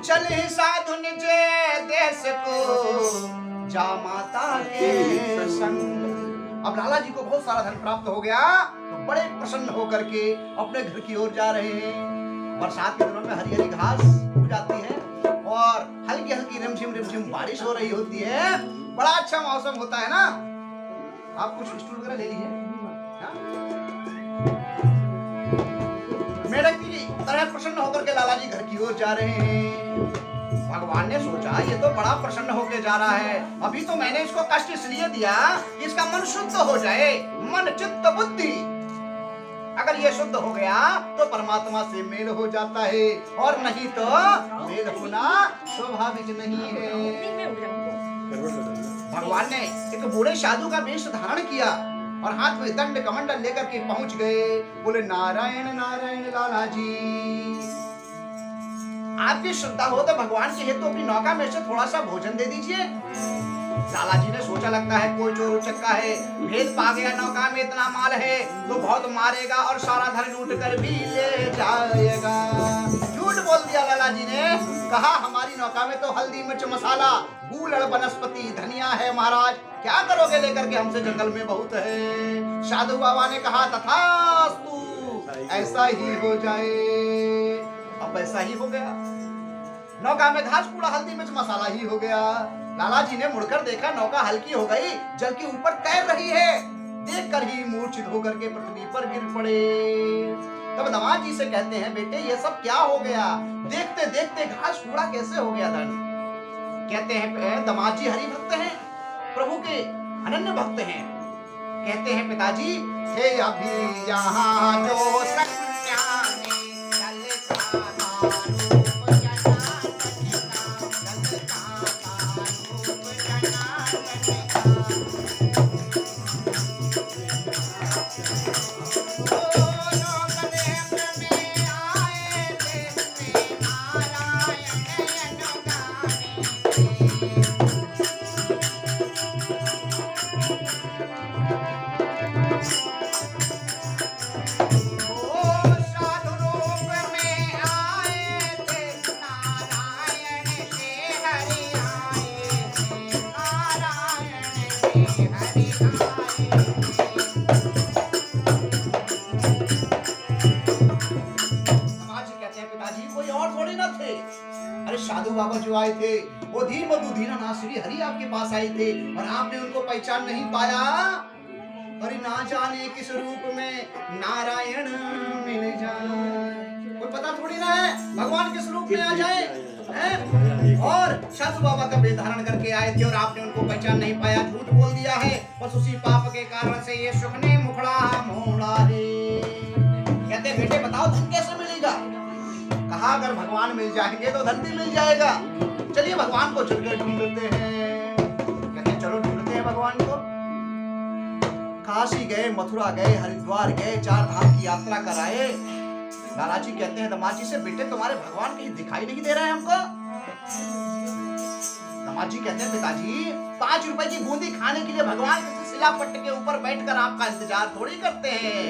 चल ही साधु निज देश को जा माता के संग। अब लाला जी को बहुत सारा धन प्राप्त हो गया तो बड़े प्रसन्न होकर के अपने घर की ओर जा रहे हैं। बरसात के दिनों में हरी हरी घास हो जाती है और हल्की हल्की रिमझिम बारिश हो रही होती है। बड़ा अच्छा मौसम होता है ना। आप कुछ स्टूल वगैरह ले लीजिए। मेढक की तरह प्रसन्न होकर के लाला जी घर की ओर जा रहे हैं। भगवान ने सोचा ये तो बड़ा प्रसन्न होकर जा रहा है, अभी तो मैंने इसको कष्ट इसलिए दिया कि इसका मन शुद्ध हो जाए, मन चित्त बुद्धि। अगर ये शुद्ध हो गया तो परमात्मा से मेल हो जाता है और नहीं तो मेल होना स्वाभाविक नहीं है। भगवान ने एक बूढ़े साधु का वेश धारण किया और हाथ में दंड कमंडल लेकर के पहुंच गए। बोले नारायण नारायण लाला जी, आपकी श्रद्धा हो तो भगवान के हेतु अपनी नौका में से थोड़ा सा भोजन दे दीजिए। लाला जी ने सोचा लगता है कोई चोर उचक्का है, भेद पा गया, नौका में इतना माल है तो बहुत मारेगा और सारा धन लूट कर भी ले जाएगा। झूठ बोल दिया लाला जी ने, कहा हमारी नौका में तो हल्दी मिर्च मसाला गूलड़ वनस्पति धनिया है महाराज, क्या करोगे लेकर के, हमसे जंगल में बहुत है। साधु बाबा ने कहा तथास्तु, ऐसा ही हो जाए। अब ऐसा ही हो गया, नौका में घास कूड़ा हल्दी मिर्च मसाला ही हो गया। लाला जी ने मुड़कर देखा नौका हल्की हो गई, जल के ऊपर तैर रही है। देखकर ही मूर्छित होकर के पृथ्वी पर गिर पड़े। तब दामाद जी से कहते हैं बेटे ये सब क्या हो गया, देखते देखते घास कूड़ा कैसे हो गया धन। कहते हैं दामाद जी हरि भक्त हैं, प्रभु के अनन्य भक्त हैं। कहते हैं पिताजी हे अभी यहाँ जो सत्याने साधु बाबा जो आए थे वो धीर मधु धीरा नासुरी हरि आपके पास आए थे और आपने उनको पहचान नहीं पाया। अरे ना जाने किस रूप में नारायण मिल जाए, कोई पता थोड़ी ना है भगवान किस रूप में आ जाए हैं? और साधु बाबा का वेश धारण करके आए थे और आपने उनको पहचान नहीं पाया, झूठ बोल दिया है। बस उसी पाप के कारण से ये सुख ने मुखड़ा मोड़ा है। कहते बेटे बताओ धन कैसे मिलेगा? कहा अगर भगवान मिल जाएंगे तो धन भी मिल जाएगा। चलिए भगवान को चलकर ढूंढते हैं। कहते चलो ढूंढते हैं भगवान को। काशी गए, मथुरा गए, हरिद्वार गए, 4 धाम की यात्रा कराए। लाला जी कहते हैं दामाद जी से बेटे तुम्हारे भगवान कहीं दिखाई नहीं दे रहे हैं हमको। दामाद जी कहते हैं पिताजी 5 रुपए की बूंदी खाने के लिए भगवान किसी शिलापट्ट के ऊपर बैठकर आपका इंतजार थोड़ी करते हैं,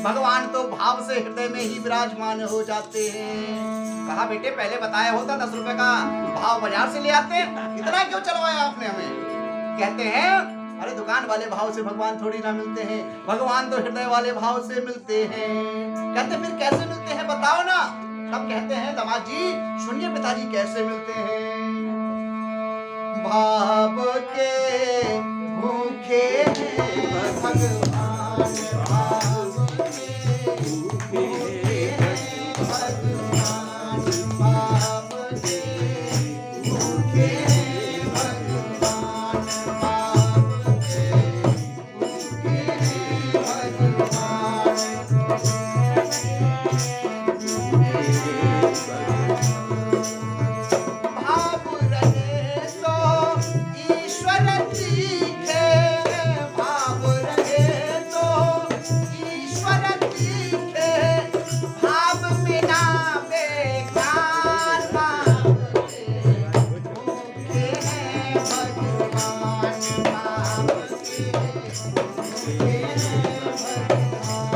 भगवान तो भाव से हृदय में ही विराजमान हो जाते हैं। कहा बेटे पहले बताया होता 10 रुपए का भाव बाजार से ले आते, इतना क्यों चलवाया आपने हमें? कहते हैं अरे दुकान वाले भाव से भगवान थोड़ी ना मिलते हैं, भगवान तो हृदय वाले भाव से मिलते हैं। कहते फिर कैसे मिलते हैं बताओ ना। तब कहते हैं दामाद जी सुनिए पिताजी कैसे मिलते हैं। भाव के भूखे हैं भगवान, भाव के भूखे हैं भगवान, भाव के भूखे हैं भगवान, भाव के भूखे हैं भगवान। भाव रहे तो ईश्वर दिखे, भाव रहे तो ईश्वर दिखे, भाव बिना बेकार, भाव के भूखे हैं भगवान, भाव के भूखे हैं भगवान।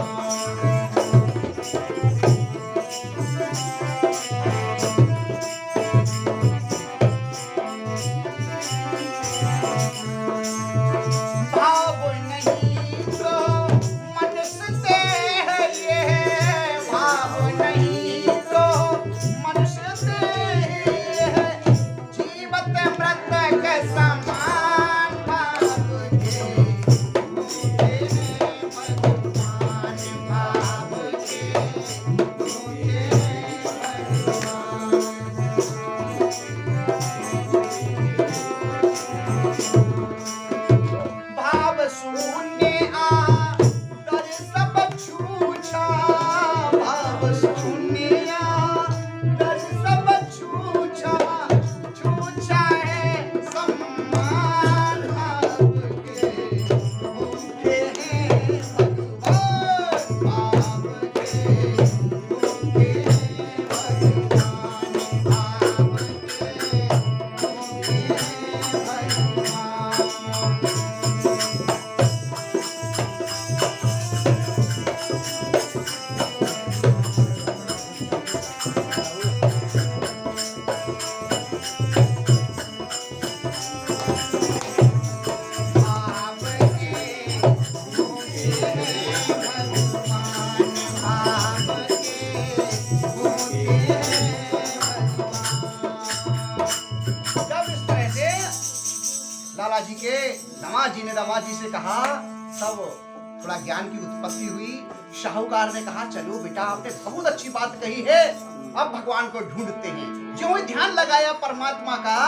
के दामाद जी ने दामाद जी से कहा, तब थोड़ा ज्ञान की उत्पत्ति हुई। शाहूकार ने कहा, चलो बेटा आपने बहुत अच्छी बात कही है, अब भगवान को ढूंढते हैं। जो ही ध्यान लगाया परमात्मा का,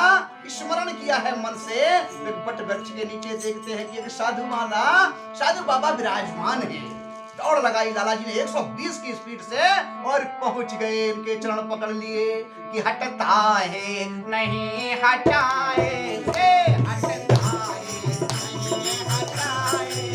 स्मरण किया है मन से, एक बट वृक्ष के नीचे देखते हैं कि एक साधु बाबा विराजमान है। दौड़ लगाई लाला जी ने 120 की स्पीड से और पहुंच गए, उनके चरण पकड़ लिए कि हटता है नहीं हटाएंगे, हटता है नहीं हटाएंगे।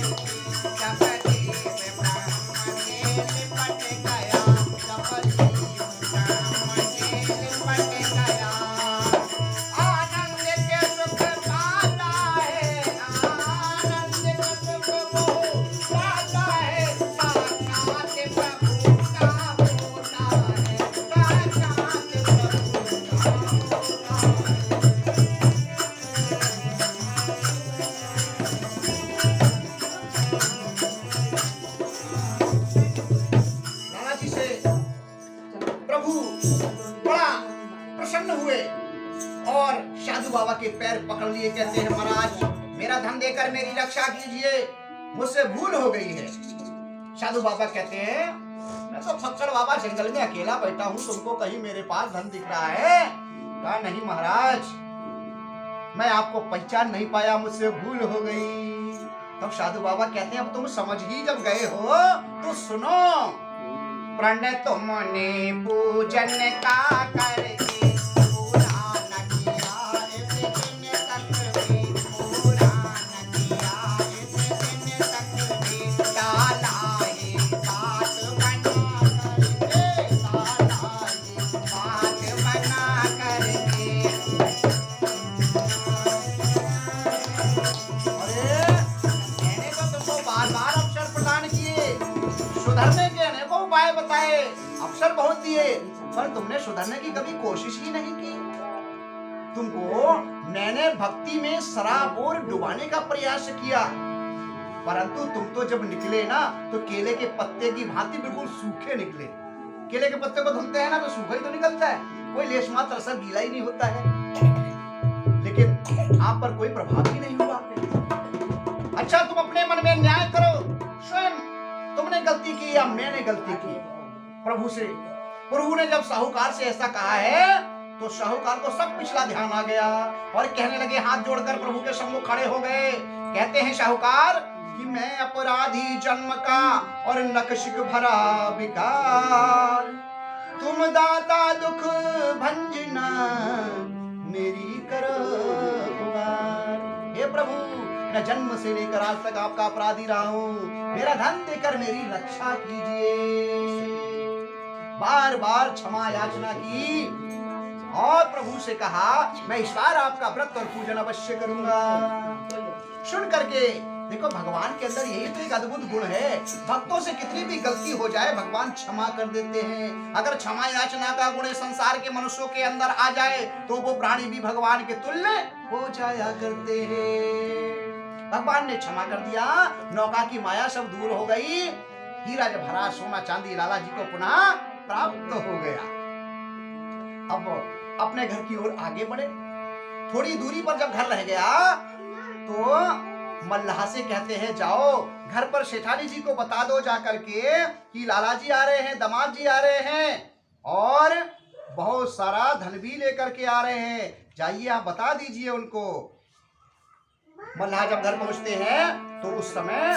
बाबा के पैर पकड़ लिए, कहते हैं महाराज मेरा धन देकर मेरी रक्षा कीजिए, मुझसे भूल हो गई है। साधु बाबा कहते हैं मैं तो फक्कड़ बाबा जंगल में अकेला बैठा हूँ, तुमको कहीं मेरे पास धन दिख रहा है? कहा नहीं महाराज, मैं आपको पहचान नहीं पाया, मुझसे भूल हो गई। तब साधु बाबा कहते हैं अब तुम समझ ही जब गए हो तो सुनो, प्रण तुमने पूजन का करके अवसर बहुत दिए, पर तुमने सुधरने की कभी कोशिश ही नहीं की। तुमको मैंने भक्ति में सराबोर डुबाने का प्रयास किया, परंतु तुम तो जब निकले ना तो केले के पत्ते की भांति बिल्कुल सूखे निकले। केले के पत्ते को धुलते हैं ना तो सूखा ही तो निकलता है, कोई लेश मात्र असर गीला ही नहीं होता है, लेकिन आप पर कोई प्रभाव ही नहीं हुआ। अच्छा तुम अपने मन में न्याय करो, स्वयं तुमने गलती की या मैंने गलती की। प्रभु ने जब साहूकार से ऐसा कहा है तो साहूकार को सब पिछला ध्यान आ गया और कहने लगे, हाथ जोड़कर प्रभु के सम्मुख खड़े हो गए। कहते हैं साहूकार कि मैं अपराधी जन्म का और नक्शिक भरा विकार, तुम दाता दुख भंजना मेरी करो पुकार। हे प्रभु, मैं जन्म से लेकर आज तक आपका अपराधी रहा हूँ, मेरा धन देकर मेरी रक्षा कीजिए। बार बार क्षमा याचना की और प्रभु से कहा मैं इस बार आपका व्रत और पूजन अवश्य करूंगा। सुन करके देखो, भगवान के अंदर यही तो एक अद्भुत गुण है, भक्तों से कितनी भी गलती हो जाए भगवान क्षमा कर देते हैं। अगर क्षमा याचना का गुण संसार के मनुष्यों के अंदर आ जाए तो वो प्राणी भी भगवान के तुल्य हो जाया करते हैं। भगवान ने क्षमा कर दिया, नौका की माया सब दूर हो गई, हीरा भरा सोना चांदी लाला जी को पुनः प्राप्त हो गया। अब अपने घर की ओर आगे बढ़े, थोड़ी दूरी पर जब घर रह गया तो मल्लाह से कहते हैं जाओ घर पर सेठानी जी को बता दो जाकर के कि लाला जी आ रहे हैं, दामाद जी आ रहे हैं और बहुत सारा धन भी लेकर के आ रहे हैं, जाइए आप बता दीजिए उनको। मल्लाह जब घर पहुंचते हैं तो उस समय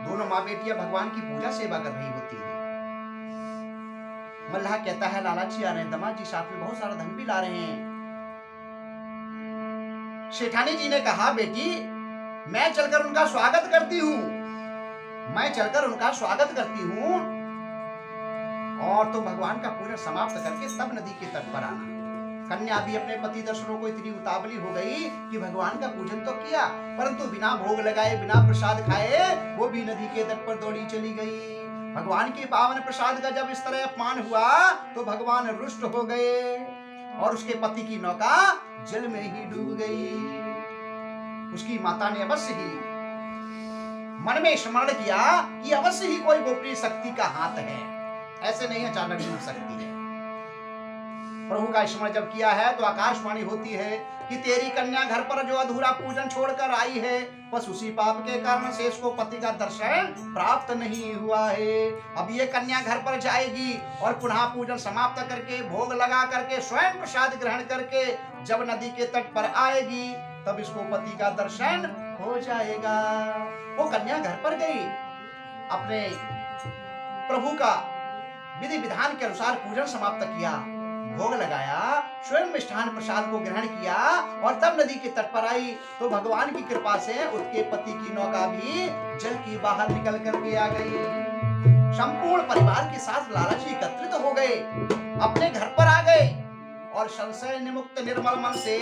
दोनों माँ बेटियां भगवान की पूजा सेवा कर रही होती है। मल्लाह कहता है लाला जी आ रहे हैं, दामाद जी साथ में बहुत सारा धन भी ला रहे हैं। सेठानी जी ने कहा बेटी मैं चलकर उनका स्वागत करती हूँ, मैं चलकर उनका स्वागत करती हूँ और तुम भगवान का पूजन समाप्त करके तब नदी के तट पर आना। कन्या भी अपने पति दर्शनों को इतनी उतावली हो गई कि भगवान का पूजन तो किया परंतु बिना भोग लगाए बिना प्रसाद खाए वो भी नदी के तट पर दौड़ी चली गई। भगवान के पावन प्रसाद का जब इस तरह अपमान हुआ तो भगवान रुष्ट हो गए और उसके पति की नौका जल में ही डूब गई। उसकी माता ने अवश्य ही मन में स्मरण किया कि अवश्य ही कोई गोपनीय शक्ति का हाथ है, ऐसे नहीं अचानक डूब सकती है। प्रभु का स्मरण जब किया है तो आकाशवाणी होती है कि तेरी कन्या घर पर जो अधूरा पूजन छोड़कर आई है, बस उसी पाप के कारण से इसको पति का दर्शन प्राप्त नहीं हुआ है। अब ये कन्या घर पर जाएगी और पुनः पूजन समाप्त करके भोग लगा करके स्वयं प्रसाद ग्रहण करके जब नदी के तट पर आएगी तब इसको पति का दर्शन हो जाएगा। वो कन्या घर पर गई, अपने प्रभु का विधि विधान के अनुसार पूजन समाप्त किया, भोग लगाया, स्वयं मिष्ठान प्रसाद को ग्रहण किया और तब नदी के तट पर आई तो भगवान की कृपा से उसके पति की नौका भी जल की बाहर निकल करके आ गई। संपूर्ण परिवार के साथ लाला जी एकत्रित हो गए, अपने घर पर आ गए और संशय निमुक्त निर्मल मन से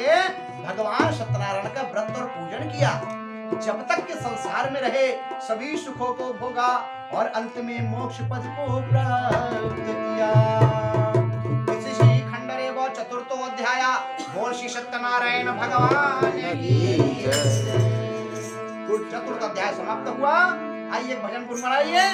भगवान सत्यनारायण का व्रत और पूजन किया। जब तक के संसार में रहे सभी सुखों को भोगा और अंत में मोक्ष पद को प्राप्त किया। इस श्री खंडरे व चतुर्थो अध्याय। बोल श्री सत्यनारायण भगवान की जय। चतुर्थ अध्याय समाप्त हुआ। आइए भजन गुनगुनाइए।